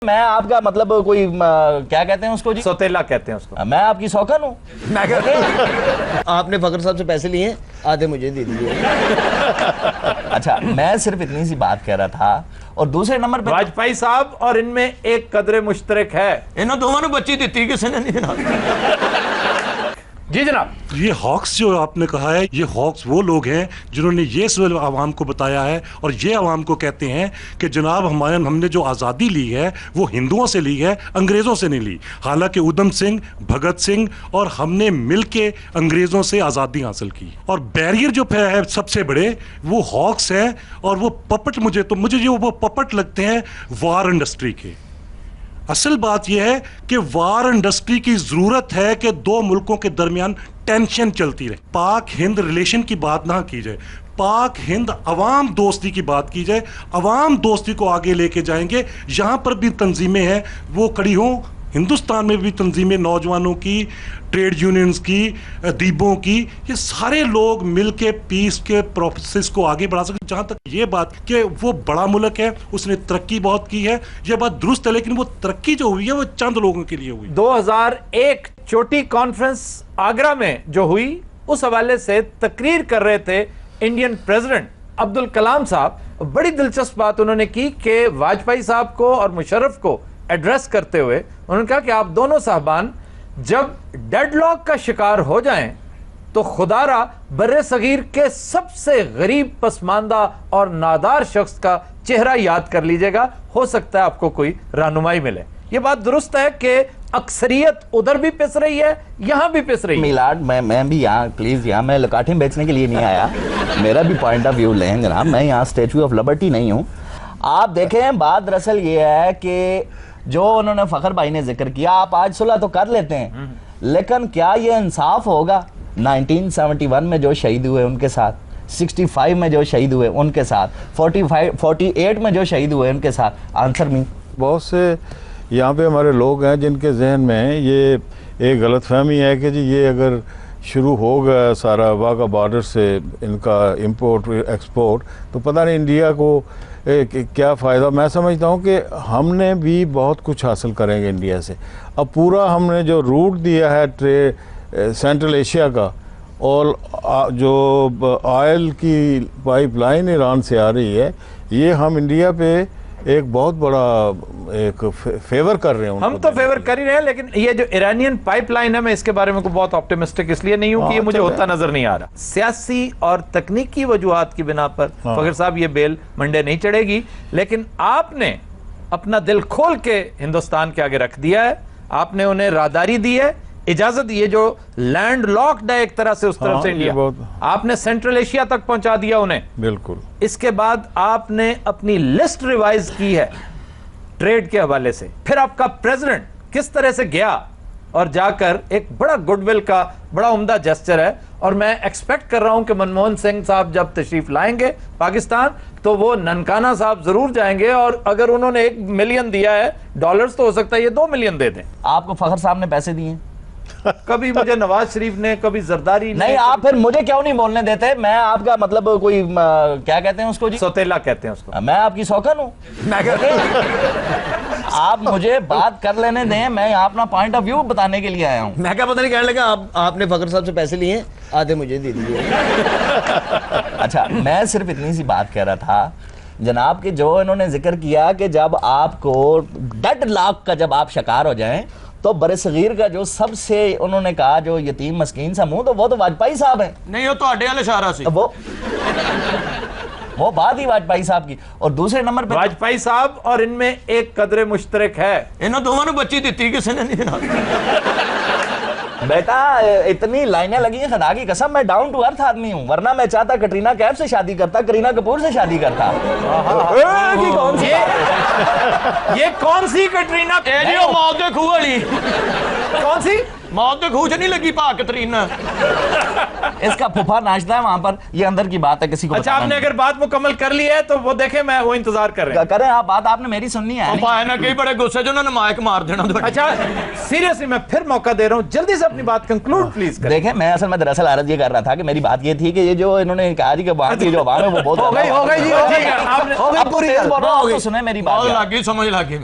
میں آپ کا مطلب کوئی کیا کہتے ہیں اس کو جی؟ سوتیلا کہتے ہیں اس کو. میں آپ کی سوکن ہوں. میں کہتے ہیں آپ نے فخر صاحب سے پیسے لیے آدھے مجھے دے دیے. اچھا میں صرف اتنی سی بات کہہ رہا تھا. اور دوسرے نمبر پہ واجپئی صاحب اور ان میں ایک قدر مشترک ہے. انہوں دونوں بچی دیتی کسی نے نہیں. جی جناب. یہ ہاکس جو آپ نے کہا ہے، یہ ہاکس وہ لوگ ہیں جنہوں نے یہ سوال عوام کو بتایا ہے اور یہ عوام کو کہتے ہیں کہ جناب ہم نے جو آزادی لی ہے وہ ہندوؤں سے لی ہے، انگریزوں سے نہیں لی. حالانکہ ادھم سنگھ، بھگت سنگھ اور ہم نے مل کے انگریزوں سے آزادی حاصل کی. اور بیریئر جو ہے سب سے بڑے وہ ہاکس ہیں اور وہ پپٹ مجھے جو وہ پپٹ لگتے ہیں وار انڈسٹری کے. اصل بات یہ ہے کہ وار انڈسٹری کی ضرورت ہے کہ دو ملکوں کے درمیان ٹینشن چلتی رہے. پاک ہند ریلیشن کی بات نہ کی جائے، پاک ہند عوام دوستی کی بات کی جائے. عوام دوستی کو آگے لے کے جائیں گے. یہاں پر بھی تنظیمیں ہیں وہ کھڑی ہوں، ہندوستان میں بھی تنظیمیں نوجوانوں کی، ٹریڈ یونینز کی، ادیبوں کی، یہ سارے لوگ مل کے پیس کے پروسیس کو آگے بڑھا سکتے. جہاں تک یہ بات کہ وہ بڑا ملک ہے، اس نے ترقی بہت کی ہے، یہ بات درست ہے، لیکن وہ ترقی جو ہوئی ہے وہ چند لوگوں کے لیے ہوئی. 2001 چوٹی کانفرنس آگرہ میں جو ہوئی اس حوالے سے تقریر کر رہے تھے انڈین پریزیڈنٹ عبدالکلام صاحب. بڑی دلچسپ بات انہوں نے کی کہ واجپئی صاحب کو اور مشرف کو ایڈریس کرتے ہوئے انہوں نے کہا کہ آپ دونوں صاحبان جب ڈیڈ لاک کا شکار ہو جائیں تو خدا را بر صغیر کے سب سے غریب، پسماندہ اور نادار شخص کا چہرہ یاد کر لیجئے گا، ہو سکتا ہے آپ کو کوئی رہنمائی ملے. یہ بات درست ہے کہ اکثریت ادھر بھی پس رہی ہے، یہاں بھی پس رہی ہے. میلاد میں بھی یہاں پلیز، یہاں میں لکاٹیں بیچنے کے لیے نہیں آیا. میرا بھی پوائنٹ آف ویو لیں جناب. میں یہاں اسٹیچو آف لبرٹی نہیں ہوں. آپ دیکھیں بات دراصل یہ ہے کہ جو انہوں نے فخر بھائی نے ذکر کیا، آپ آج صلح تو کر لیتے ہیں، لیکن کیا یہ انصاف ہوگا 1971 میں جو شہید ہوئے ان کے ساتھ، 65 میں جو شہید ہوئے ان کے ساتھ، 48 میں جو شہید ہوئے ان کے ساتھ؟ آنسر می. بہت سے یہاں پہ ہمارے لوگ ہیں جن کے ذہن میں یہ ایک غلط فہمی ہے کہ جی یہ اگر شروع ہو گیا سارا واگا بارڈر سے ان کا امپورٹ ایکسپورٹ تو پتہ نہیں انڈیا کو کیا فائدہ. میں سمجھتا ہوں کہ ہم نے بھی بہت کچھ حاصل کریں گے انڈیا سے. اب پورا ہم نے جو روٹ دیا ہے سینٹرل ایشیا کا، اور جو آئل کی پائپ لائن ایران سے آ رہی ہے، یہ ہم انڈیا پہ ایک بہت بڑا ایک فیور کر رہے ہیں. ہم تو فیور کر ہی رہے ہیں، لیکن یہ جو ایرانین پائپ لائن ہے میں اس کے بارے میں بہت آپٹیمسٹک اس لیے نہیں ہوں کہ یہ مجھے ہوتا نظر نہیں آ رہا. سیاسی اور تکنیکی وجوہات کی بنا پر فخر صاحب یہ بیل منڈے نہیں چڑھے گی، لیکن آپ نے اپنا دل کھول کے ہندوستان کے آگے رکھ دیا ہے. آپ نے انہیں راہداری دی ہے، اجازت دی ہے. جو لینڈ لاکڈ ہے ایک طرح سے اس طرف سے انڈیا، آپ نے سینٹرل ایشیا تک پہنچا دیا انہیں. بالکل. اس کے بعد آپ نے اپنی لسٹ ریوائز کی ہے ٹریڈ کے حوالے سے. پھر آپ کا پریزیڈنٹ کس طرح سے گیا اور جا کر ایک بڑا گڈ ول کا بڑا عمدہ جسچر ہے. اور میں ایکسپیکٹ کر رہا ہوں کہ منموہن سنگھ صاحب جب تشریف لائیں گے پاکستان تو وہ ننکانہ صاحب ضرور جائیں گے، اور اگر انہوں نے $1 ملین دیا ہے ڈالرز تو ہو سکتا ہے یہ $2 ملین دے دیں. آپ کو فخر صاحب نے پیسے دیے؟ کبھی مجھے نواز شریف نے، کبھی زرداری نے. نہیں. آپ پھر مجھے کیوں نہیں بولنے دیتے؟ میں آپ کا مطلب کوئی کیا کہتے ہیں اس کو جی؟ سوتیلا کہتے ہیں اس کو. میں آپ کی سوکن ہوں. میں کہتے ہیں آپ مجھے بات کر لینے دیں، میں یہاں اپنا پوائنٹ آف ویو بتانے کے لیے آیا ہوں. میں کیا پتہ نہیں کہنے لگا آپ نے فخر صاحب سے پیسے لیے آدھے مجھے دے دیے. اچھا میں صرف اتنی سی بات کہہ رہا تھا جناب کہ جو انہوں نے ذکر کیا کہ جب آپ کو ڈیڈ لاک کا جب آپ شکار ہو جائیں تو بر صغیر کا جو سب سے انہوں نے کہا جو یتیم مسکین سا منہ، تو وہ تو واجپئی صاحب ہیں. نہیں وہ تو اڈے والے اشارہ سی، وہ بات ہی واجپئی صاحب کی. اور دوسرے نمبر پہ واجپئی صاحب اور ان میں ایک قدر مشترک ہے. انہوں دونوں بچی دیتی کسی نے نہیں. بیٹا اتنی لائنیں لگی ہیں، خدا کی قسم میں ڈاؤن ٹو ارتھ آدمی ہوں، ورنہ میں چاہتا کٹرینہ کیف سے شادی کرتا، کرینہ کپور سے شادی کرتا. یہ کون سی کٹرینہ؟ موت دے خوہ والی. کون سی موت دے خوہ سے نہیں لگی پا کٹرینہ؟ اس کا پھپھا ناشتا ہے وہاں پر. یہ اندر کی بات ہے، کسی کو اچھا آپ نے اگر بات مکمل کر لی ہے تو وہ دیکھیں میں وہ انتظار کر رہے ہیں. کریں آپ بات، آپ نے میری سننی ہے. کئی بڑے غصے جو انہوں نے مائک مار دینا. اچھا سیریسلی میں پھر موقع دے رہا ہوں، جلدی سے اپنی بات کنکلوڈ پلیز کریں. دیکھیں میں اصل میں دراصل عرض یہ کر رہا تھا کہ میری بات یہ تھی کہ یہ جو انہوں نے کہا جی کہ وہاں کی جو عوام ہے وہ بہت ہو گئی جی، آپ نے سنیں میری بات. سمجھ لگی.